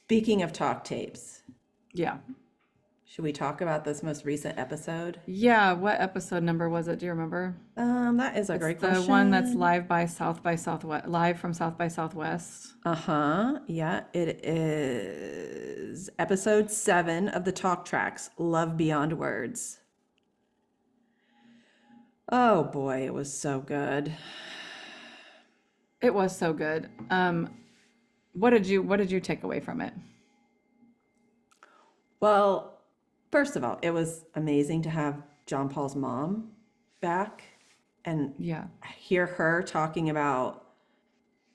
Speaking of talk tapes, Yeah. should we talk about this most recent episode? Yeah, what episode number was it? Do you remember? That is a It's great the one that's question. live from South by Southwest. Uh-huh. Yeah, it is episode 7 of the talk tracks, Love Beyond Words. Oh boy, it was so good. It was so good. What did you take away from it? Well, first of all, it was amazing to have John Paul's mom back and Yeah. hear her talking about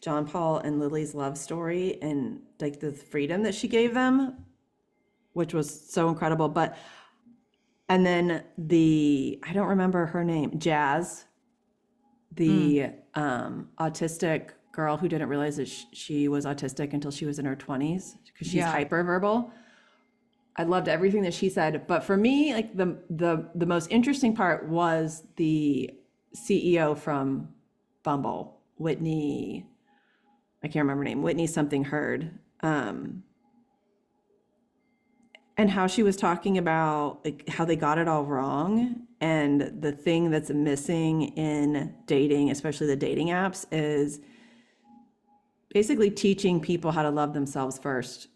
John Paul and Lily's love story and like the freedom that she gave them, which was so incredible. But and then I don't remember her name, Jazz, Mm, the autistic girl who didn't realize that she was autistic until she was in her 20s because she's yeah. hyperverbal. I loved everything that she said, but for me, like the most interesting part was the CEO from Bumble, Whitney. I can't remember her name, Whitney something Herd, and how she was talking about like how they got it all wrong, and the thing that's missing in dating, especially the dating apps, is basically teaching people how to love themselves first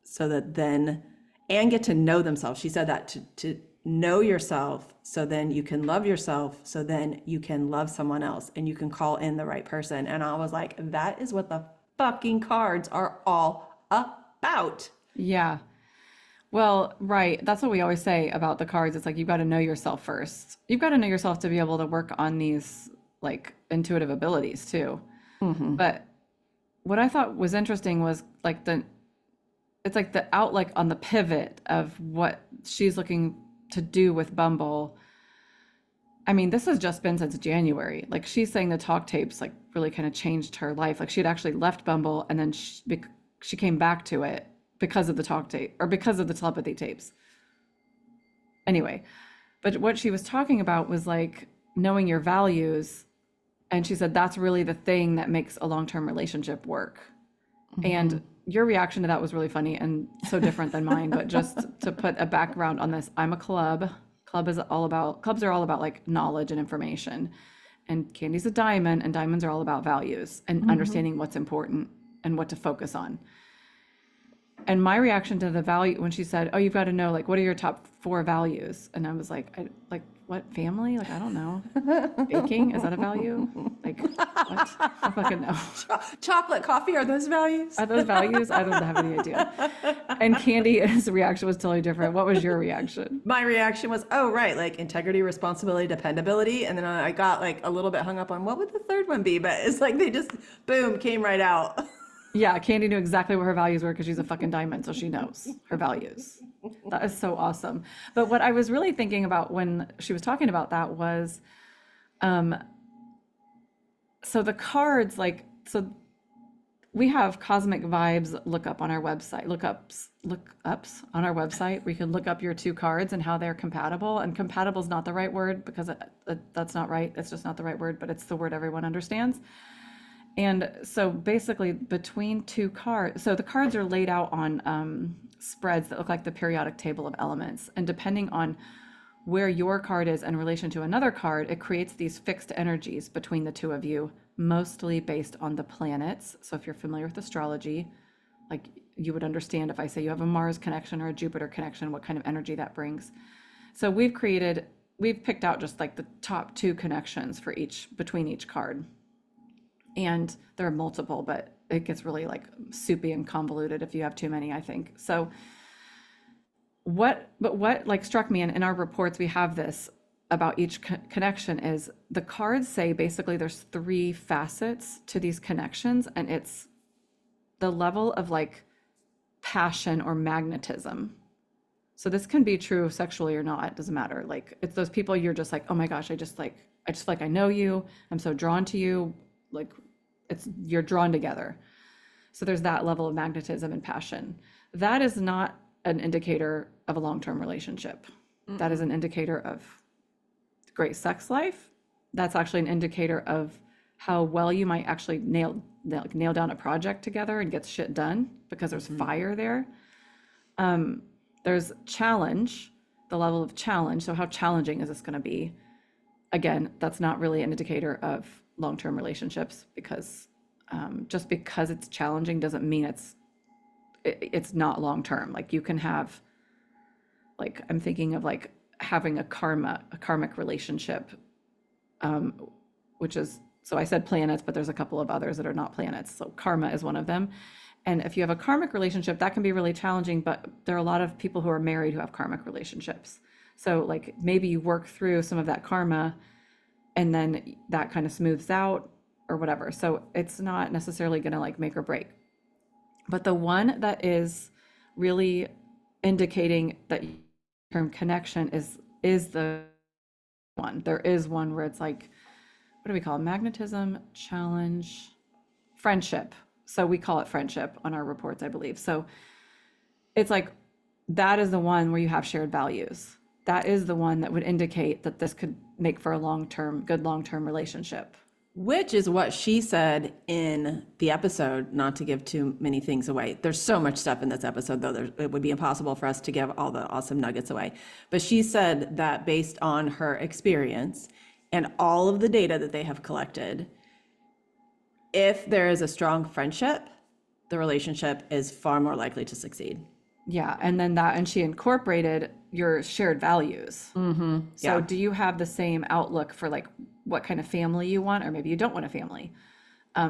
so that then and get to know themselves. She said that to know yourself so then you can love yourself so then you can love someone else and you can call in the right person. And I was like, that is what the fucking cards are all about. Yeah. Well, right. That's what we always say about the cards. It's like you've got to know yourself first. You've got to know yourself to be able to work on these like intuitive abilities too. But what I thought was interesting was like it's like the outlook on the pivot of what she's looking to do with Bumble. I mean, this has just been since January. Like she's saying the talk tapes like really kind of changed her life. Like she had actually left Bumble and then she came back to it because of the talk tape or because of the telepathy tapes. Anyway, but what she was talking about was like knowing your values. And she said that's really the thing that makes a long-term relationship work. And your reaction to that was really funny and so different than mine. But just to put a background on this, I'm a club. Clubs are all about like knowledge and information. And Candy's a diamond, and diamonds are all about values and understanding what's important and what to focus on. And my reaction to the value when she said, "Oh, you've got to know like what are your top 4 values?" And I was like, what family? Like I don't know. Baking is that a value? Like what? I fucking know. Chocolate, coffee, are those values? Are those values? I don't have any idea. And Candy's reaction was totally different. What was your reaction? My reaction was, oh, right, like integrity, responsibility, dependability. And then I got like a little bit hung up on what would the third one be? But it's like they just, boom, came right out. Yeah, Candy knew exactly what her values were because she's a fucking diamond, so she knows her values. That is so awesome. But what I was really thinking about when she was talking about that was, so the cards, like, so we have cosmic vibes lookup on our website, lookups on our website where you can look up your 2 cards and how they're compatible. And compatible is not the right word because that's not right. It's just not the right word, but it's the word everyone understands. And so basically between 2 cards, so the cards are laid out on spreads that look like the periodic table of elements. And depending on where your card is in relation to another card, it creates these fixed energies between the 2 of you, mostly based on the planets. So if you're familiar with astrology, like you would understand if I say you have a Mars connection or a Jupiter connection, what kind of energy that brings. So we've picked out just like the top 2 connections for between each card. And there are multiple, but it gets really like soupy and convoluted if you have too many, I think. So what like struck me in our reports, we have this about each connection is the cards say basically there's 3 facets to these connections, and it's the level of like passion or magnetism. So this can be true sexually or not, it doesn't matter. Like it's those people you're just like, oh my gosh, I just feel like I know you. I'm so drawn to you. Like you're drawn together. So there's that level of magnetism and passion. That is not an indicator of a long-term relationship. That is an indicator of great sex life. That's actually an indicator of how well you might actually nail like nail down a project together and gets shit done because there's fire there. There's challenge, the level of challenge. So how challenging is this going to be? Again, that's not really an indicator of long-term relationships, because just because it's challenging doesn't mean it's not long-term. Like you can have, like, I'm thinking of like having a karmic relationship, which is, so I said planets, but there's a couple of others that are not planets. So karma is one of them. And if you have a karmic relationship, that can be really challenging, but there are a lot of people who are married who have karmic relationships. So like maybe you work through some of that karma and then that kind of smooths out or whatever. So it's not necessarily going to like make or break. But the one that is really indicating that term connection is the one. There is one where it's like, what do we call it? Magnetism, challenge, friendship. So we call it friendship on our reports, I believe. So it's like, that is the one where you have shared values. That is the one that would indicate that this could make for a good long-term relationship. Which is what she said in the episode, not to give too many things away. There's so much stuff in this episode, though, it would be impossible for us to give all the awesome nuggets away. But she said that based on her experience and all of the data that they have collected, if there is a strong friendship, the relationship is far more likely to succeed. Yeah, and she incorporated your shared values. Mm-hmm. So Yeah. do you have the same outlook for like what kind of family you want, or maybe you don't want a family,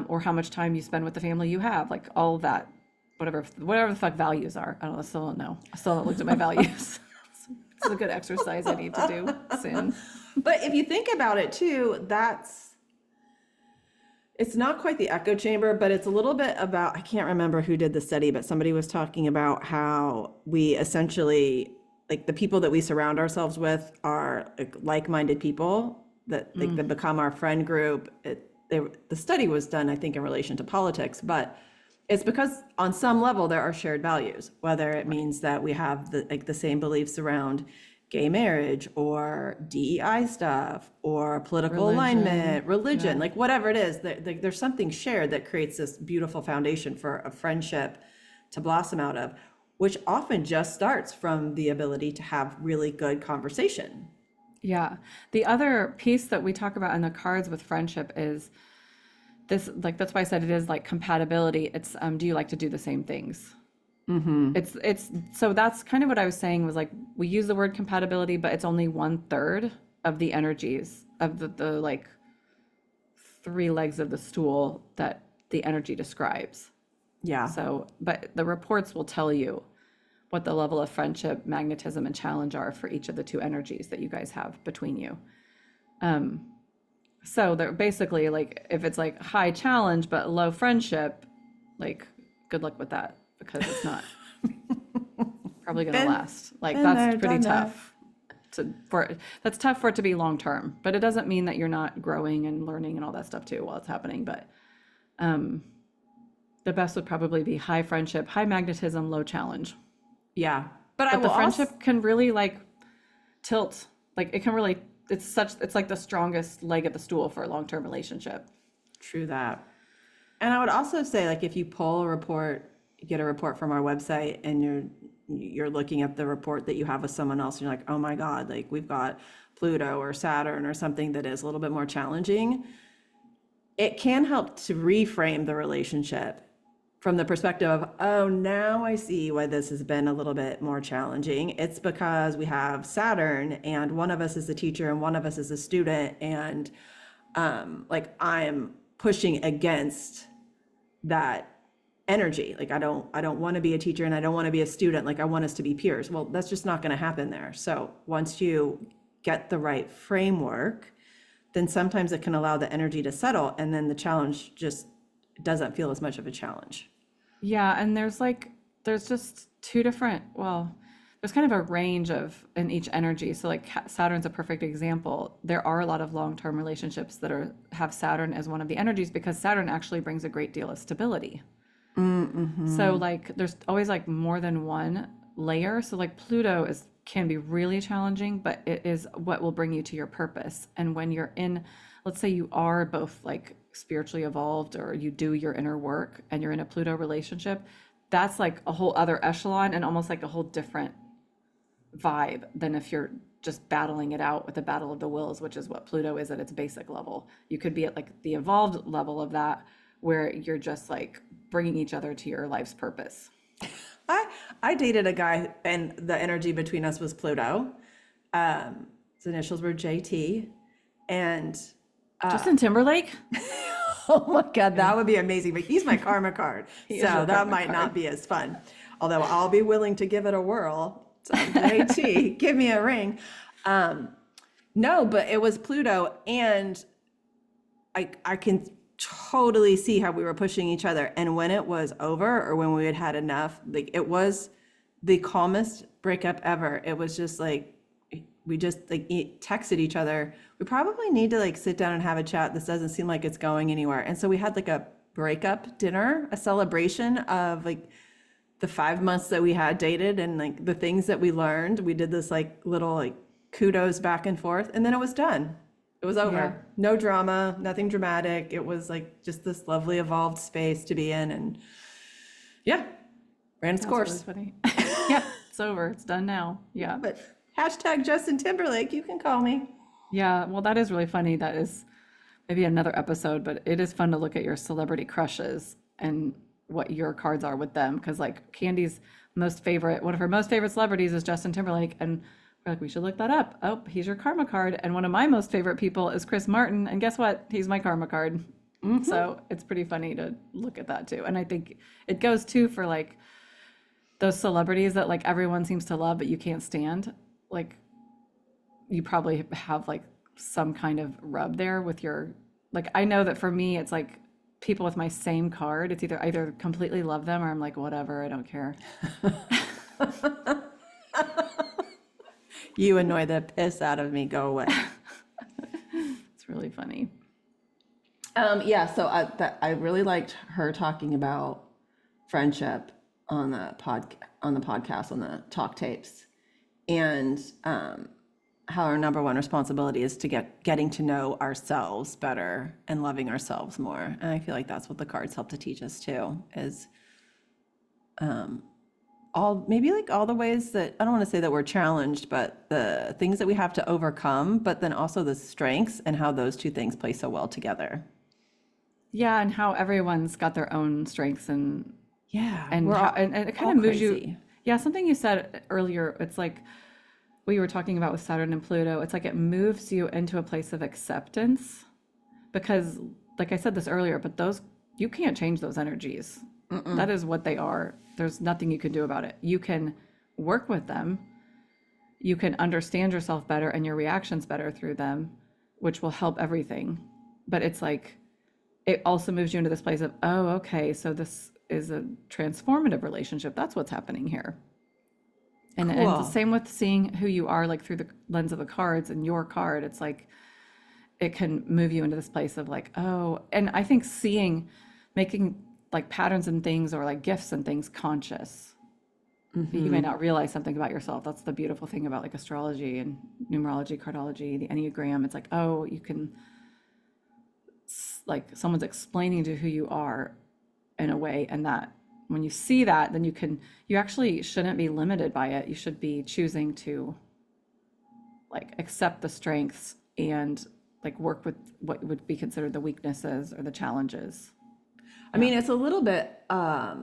or how much time you spend with the family you have, like all of that, whatever the fuck values are. I don't know, I still don't know. I still haven't looked at my values. It's a good exercise I need to do soon. But if you think about it too, it's not quite the echo chamber, but it's a little bit about, I can't remember who did the study, but somebody was talking about how we essentially, like the people that we surround ourselves with are like-minded people that that become our friend group. The study was done, I think, in relation to politics, but it's because on some level there are shared values, whether it means that we have the same beliefs around gay marriage or DEI stuff or political alignment, religion, like whatever it is, there's something shared that creates this beautiful foundation for a friendship to blossom out of, which often just starts from the ability to have really good conversation. Yeah. The other piece that we talk about in the cards with friendship is this, like, that's why I said it is like compatibility. It's, do you like to do the same things? Mm-hmm. So that's kind of what I was saying was like, we use the word compatibility, but it's only 1/3 of the energies of the like 3 legs of the stool that the energy describes. Yeah. So, but the reports will tell you what the level of friendship, magnetism, and challenge are for each of the 2 energies that you guys have between you. So they're basically like, if it's like high challenge but low friendship, like good luck with that, because it's not probably going to last. Like that's pretty tough. That's tough for it to be long term, but it doesn't mean that you're not growing and learning and all that stuff too while it's happening. But the best would probably be high friendship, high magnetism, low challenge. Yeah. But the friendship can really like tilt. Like it can really, it's like the strongest leg of the stool for a long-term relationship. True that. And I would also say, like, if you pull a report, you get a report from our website and you're looking at the report that you have with someone else and you're like, oh my God, like we've got Pluto or Saturn or something that is a little bit more challenging. It can help to reframe the relationship from the perspective of, oh, now I see why this has been a little bit more challenging. It's because we have Saturn and one of us is a teacher and one of us is a student. And like I'm pushing against that energy. Like I don't want to be a teacher and I don't want to be a student. Like I want us to be peers. Well, that's just not going to happen there. So once you get the right framework, then sometimes it can allow the energy to settle and then the challenge just doesn't feel as much of a challenge. Yeah, and there's just 2 different, well, there's kind of a range in each energy. So like Saturn's a perfect example. There are a lot of long-term relationships that have Saturn as one of the energies because Saturn actually brings a great deal of stability. Mm-hmm. So like there's always like more than one layer. So like Pluto can be really challenging, but it is what will bring you to your purpose. And when you're in, let's say you are both like spiritually evolved or you do your inner work and you're in a Pluto relationship, that's like a whole other echelon and almost like a whole different vibe than if you're just battling it out with the battle of the wills, which is what Pluto is at its basic level. You could be at like the evolved level of that, where you're just like bringing each other to your life's purpose. I dated a guy and the energy between us was Pluto. His initials were JT. And Justin Timberlake? oh my God, that would be amazing. But he's my karma card. So that might not be as fun. Although I'll be willing to give it a whirl. So JT, give me a ring. No, but it was Pluto. And I can totally see how we were pushing each other. And when it was over or when we had had enough, like it was the calmest breakup ever. It was just like, we just like texted each other. We probably need to like sit down and have a chat. This doesn't seem like it's going anywhere. And so we had like a breakup dinner, a celebration of like the 5 months that we had dated and like the things that we learned. We did this like little like kudos back and forth, and then it was done. It was over. Yeah. No drama, nothing dramatic. It was like just this lovely evolved space to be in, and yeah, ran its course. Really funny. Yeah, it's over. It's done now. Yeah. But hashtag Justin Timberlake, you can call me. Yeah, well, that is really funny. That is maybe another episode, but it is fun to look at your celebrity crushes and what your cards are with them. Because like Candy's one of her most favorite celebrities is Justin Timberlake, and we're like, we should look that up. Oh, he's your karma card. And one of my most favorite people is Chris Martin, and guess what? He's my karma card. Mm-hmm. So it's pretty funny to look at that too. And I think it goes too for like those celebrities that like everyone seems to love, but you can't stand. Like you probably have like some kind of rub there with your, like, I know that for me, it's like people with my same card. It's either completely love them or I'm like, whatever, I don't care. You annoy the piss out of me. Go away. It's really funny. Yeah. So I really liked her talking about friendship on the podcast, on the talk tapes, and how our number one responsibility is to getting to know ourselves better and loving ourselves more. And I feel like that's what the cards help to teach us too, is all the ways that, I don't want to say that we're challenged, but the things that we have to overcome, but then also the strengths and how those two things play so well together. Yeah, and how everyone's got their own strengths and and it kind of moves you. Yeah, something you said earlier, it's like what you were talking about with Saturn and Pluto. It's like it moves you into a place of acceptance, because like I said this earlier, but you can't change those energies. Mm-mm. That is what they are. There's nothing you can do about it. You can work with them. You can understand yourself better and your reactions better through them, which will help everything. But it's like, it also moves you into this place of, oh, okay, so this is a transformative relationship. That's what's happening here. And, cool. And the same with seeing who you are, like through the lens of the cards and your card. It's like, it can move you into this place of like, oh, and I think making like patterns and things or like gifts and things conscious. Mm-hmm. You may not realize something about yourself. That's the beautiful thing about like astrology and numerology, cardology, the Enneagram. It's like, oh, you can, like someone's explaining to who you are in a way, and that when you see that, then you actually shouldn't be limited by it. You should be choosing to like accept the strengths and like work with what would be considered the weaknesses or the challenges. I mean, it's a little bit, I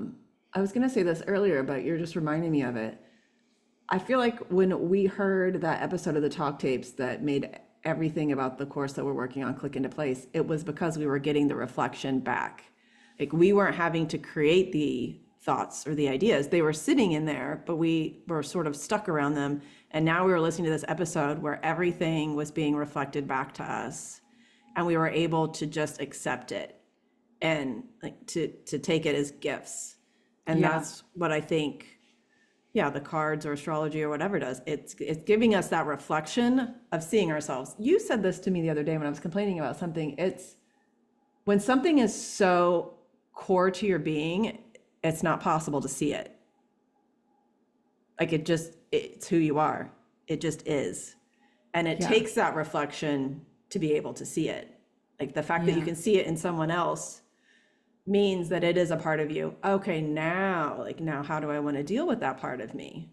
was going to say this earlier, but you're just reminding me of it. I feel like when we heard that episode of the talk tapes that made everything about the course that we're working on click into place, it was because we were getting the reflection back. Like we weren't having to create the thoughts or the ideas. They were sitting in there, but we were sort of stuck around them. And now we were listening to this episode where everything was being reflected back to us, and we were able to just accept it and like to take it as gifts. And that's what I think, the cards or astrology or whatever does. It's giving us that reflection of seeing ourselves. You said this to me the other day when I was complaining about something. It's when something is so core to your being, it's not possible to see it. Like it's who you are. It just is. And it takes that reflection to be able to see it. Like the fact that you Yeah. can see it in someone else means that it is a part of you. Okay, now how do I want to deal with that part of me?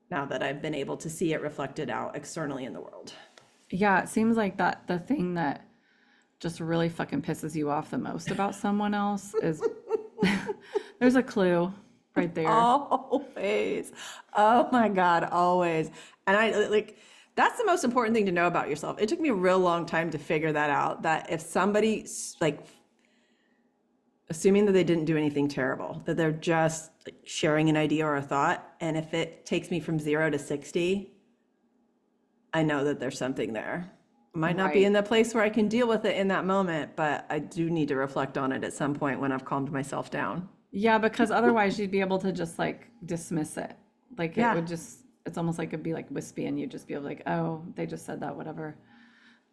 Now that I've been able to see it reflected out externally in the world. Yeah, it seems like that the thing that just really fucking pisses you off the most about someone else is there's a clue right there. Always. Oh my God, always. And I like that's the most important thing to know about yourself. It took me a real long time to figure that out, that if somebody like assuming that they didn't do anything terrible, that they're just like sharing an idea or a thought, and if it takes me from 0 to 60, I know that there's something there. I might not be Right. in the place where I can deal with it in that moment, but I do need to reflect on it at some point when I've calmed myself down. Yeah, because otherwise you'd be able to just like dismiss it. Like it Yeah. would just, it's almost like it'd be like wispy and you'd just be like, oh, they just said that, whatever.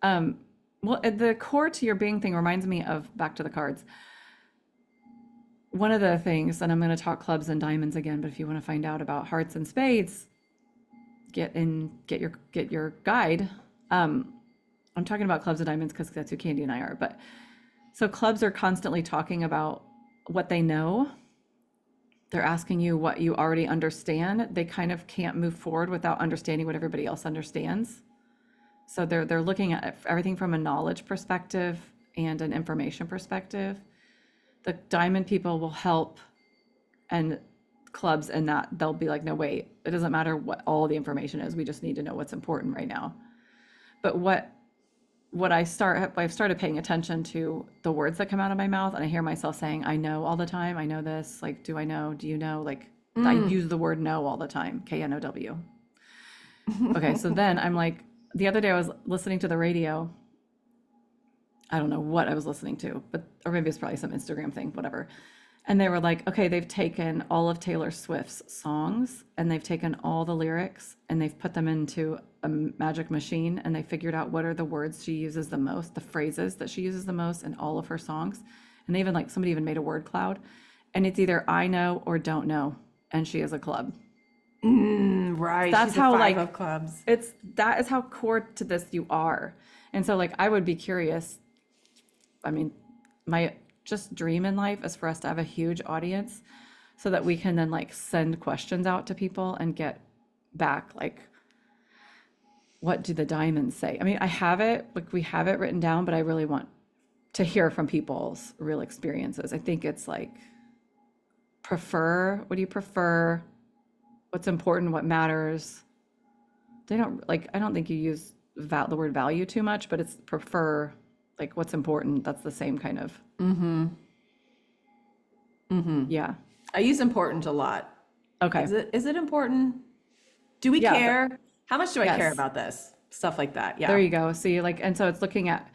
Um, well, the core to your being thing reminds me of back to the cards. One of the things, and I'm going to talk clubs and diamonds again, but if you want to find out about hearts and spades, get your guide. I'm talking about clubs and diamonds because that's who Candy and I are. But so clubs are constantly talking about what they know. They're asking you what you already understand. They kind of can't move forward without understanding what everybody else understands. So they're looking at everything from a knowledge perspective and an information perspective. The diamond people will help, and clubs and that they'll be like, no, wait, it doesn't matter what all the information is. We just need to know what's important right now. But I've started paying attention to the words that come out of my mouth, and I hear myself saying, I know all the time. I know this. Like, do I know? Do you know? Like, I use the word know all the time. KNOW. Okay. So then I'm like, the other day I was listening to the radio. I don't know what I was listening to, but, or maybe it's probably some Instagram thing, whatever. And they were like, okay, they've taken all of Taylor Swift's songs and they've taken all the lyrics and they've put them into a magic machine, and they figured out what are the words she uses the most, the phrases that she uses the most in all of her songs. And they even like, somebody even made a word cloud, and it's either I know or don't know. And she is a club. Right. That's She's a how five like of clubs. that is how core to this you are. And so like I would be curious. I mean, my just dream in life is for us to have a huge audience so that we can then like send questions out to people and get back like, what do the diamonds say? I mean, I have it, like we have it written down, but I really want to hear from people's real experiences. I think it's like what do you prefer? What's important, what matters? They don't like, I don't think you use the word value too much, but it's prefer, like what's important. That's the same kind of. Yeah. I use important a lot. Okay. Is it important? Do we Yeah, care? How much do I care yes. about this? Stuff like that. Yeah. There you go. See, like, and so it's looking at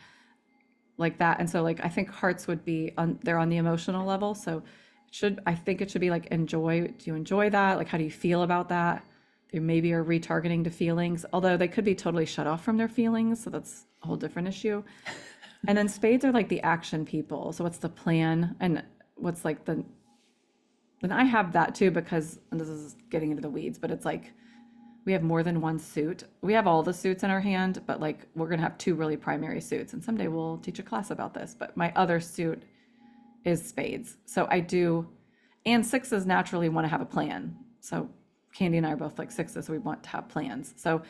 like that. And so like, I think hearts would be they're on the emotional level. So I think it should be like, do you enjoy that? Like, how do you feel about that? They maybe are retargeting to feelings, although they could be totally shut off from their feelings. So that's a whole different issue. And then spades are like the action people. So what's the plan? And what's like then I have that too, because, and this is getting into the weeds, but it's like, we have more than one suit. We have all the suits in our hand, but like we're going to have two really primary suits. And someday we'll teach a class about this, but my other suit is spades. So I do, and sixes naturally want to have a plan. So Candy and I are both like sixes, so we want to have plans. So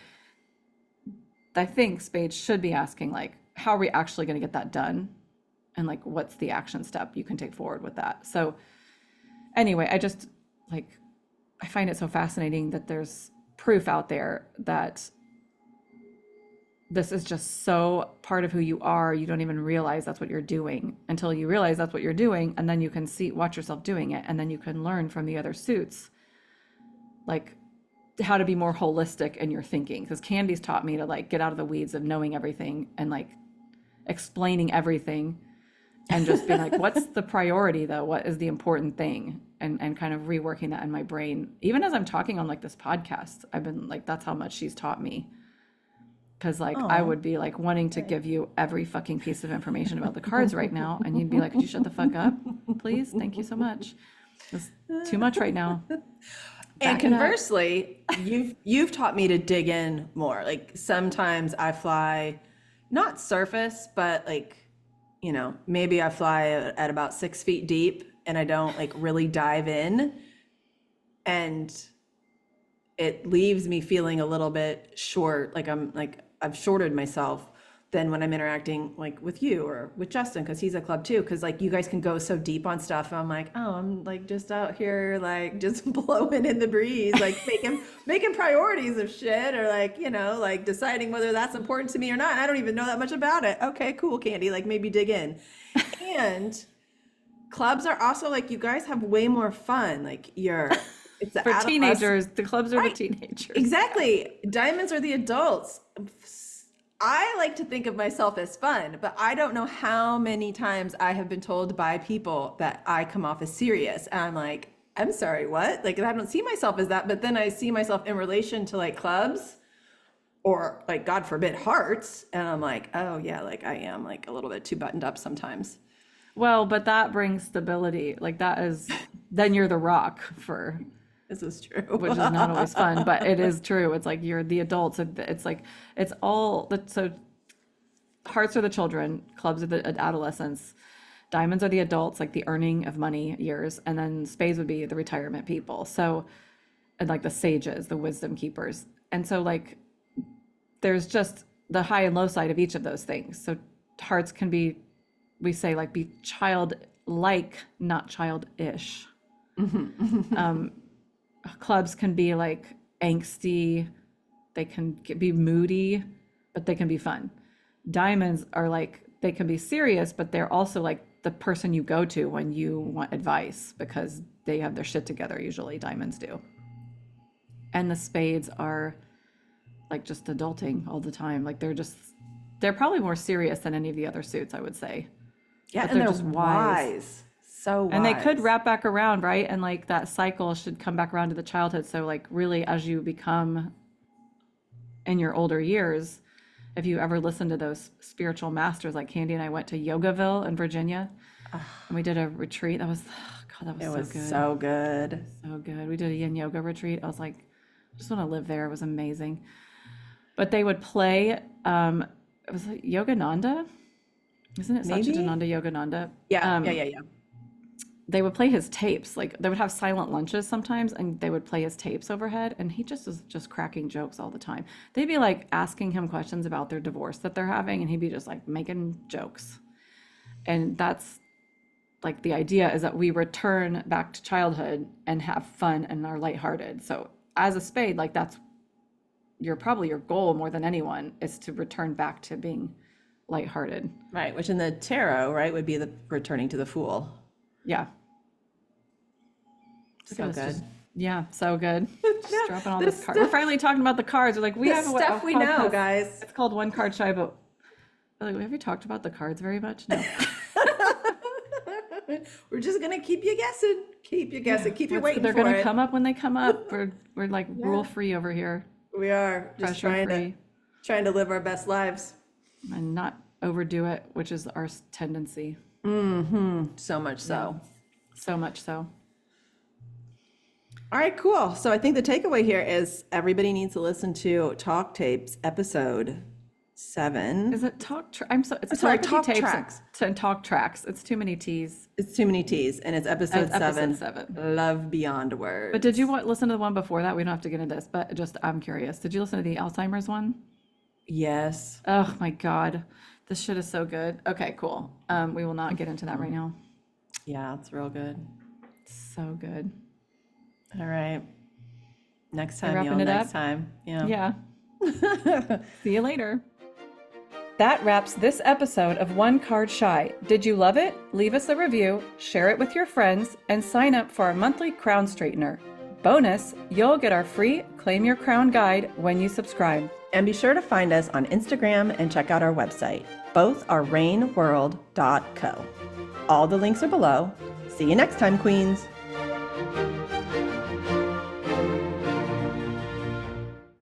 I think spades should be asking like, how are we actually going to get that done? And like, what's the action step you can take forward with that? So anyway, I just like, I find it so fascinating that there's proof out there that this is just so part of who you are. You don't even realize that's what you're doing until you realize that's what you're doing. And then you can watch yourself doing it. And then you can learn from the other suits, like how to be more holistic in your thinking. Because Candy's taught me to like get out of the weeds of knowing everything and like explaining everything and just being like, what's the priority though? What is the important thing? And kind of reworking that in my brain. Even as I'm talking on like this podcast, I've been like, that's how much she's taught me. Cause like, I would be like wanting to give you every fucking piece of information about the cards right now. And you'd be like, could you shut the fuck up, please? Thank you so much. It's too much right now. And conversely, you've taught me to dig in more. Like sometimes I fly, not surface, but like you know, maybe I fly at about 6 feet deep and I don't like really dive in, and it leaves me feeling a little bit short, like I've shorted myself than when I'm interacting like with you or with Justin, because he's a club too, because like you guys can go so deep on stuff. And I'm like, oh, I'm like just out here like just blowing in the breeze, like making priorities of shit, or like, you know, like deciding whether that's important to me or not. I don't even know that much about it. Okay, cool, Candy, like maybe dig in. And clubs are also like, you guys have way more fun. Like it's the For adolescent. teenagers, the clubs are Right. the teenagers. Exactly. Diamonds are the adults. I like to think of myself as fun, but I don't know how many times I have been told by people that I come off as serious. And I'm like, I'm sorry, what? Like, I don't see myself as that, but then I see myself in relation to like clubs or like, God forbid, hearts. And I'm like, oh yeah, like I am like a little bit too buttoned up sometimes. Well, but that brings stability. Like that is, then you're the rock for, This is true. which is not always fun, but it is true. It's like you're the adults. It's like, it's all, so hearts are the children, clubs are the adolescents, diamonds are the adults, like the earning of money years, and then spades would be the retirement people. So, and like the sages, the wisdom keepers. And so like, there's just the high and low side of each of those things. So hearts can be, we say like be childlike, not childish. Clubs can be like angsty, they can be moody, but they can be fun. Diamonds are like, they can be serious, but they're also like the person you go to when you want advice, because they have their shit together, usually diamonds do. And the spades are like just adulting all the time. Like they're probably more serious than any of the other suits, I would say. Yeah, But and they're they're just wise. So wise. and they could wrap back around, right? And like that cycle should come back around to the childhood. So like really, as you become in your older years, if you ever listen to those spiritual masters, like Candy and I went to Yogaville in Virginia, and we did a retreat. That was, God, that was It so was good. so good. So good. We did a yin yoga retreat. I was like, I just want to live there. It was amazing. But they would play, it was like Yogananda. Isn't it Maybe? Satchidananda Yogananda? Yeah, yeah. They would play his tapes. Like they would have silent lunches sometimes, and they would play his tapes overhead, and he just was just cracking jokes all the time. They'd be like asking him questions about their divorce that they're having, and he'd be just like making jokes. And that's like the idea, is that we return back to childhood and have fun and are lighthearted. So as a spade, like that's probably your goal more than anyone, is to return back to being lighthearted. Right, which in the tarot, right, would be the returning to the Fool. Yeah. So good. Yeah, so good. Just Yeah, dropping all this this cards. We're finally talking about the cards. We're like, we The have stuff we know, podcast. guys. It's called One Card Shy, but like, have you talked about the cards very much? No. We're just gonna keep you guessing. Keep you guessing. Keep you waiting They're for gonna it. come up when they come up. We're like rule free over here, We are just pressure free, trying to live our best lives. and not overdo it, which is our tendency. So much so. So much so. All right, cool. So I think the takeaway here is everybody needs to listen to Talk Tapes episode 7. Is it talk? It's sorry, telepathy talk tapes tracks. and talk tracks. It's too many T's. It's too many T's, and it's episode, Episode 7. 7. Love beyond words. But did you listen to the one before that? We don't have to get into this, but just I'm curious. Did you listen to the Alzheimer's one? Yes. Oh my God, this shit is so good. Okay, cool. We will not get into that right now. Yeah, it's real good. So good. All right. Next We time, wrapping y'all. it Next up? time. Yeah. Yeah. See you later. That wraps this episode of One Card Shy. Did you love it? Leave us a review, share it with your friends, and sign up for our monthly crown straightener. Bonus, you'll get our free Claim Your Crown guide when you subscribe. And be sure to find us on Instagram and check out our website. Both are rainworld.co. All the links are below. See you next time, Queens.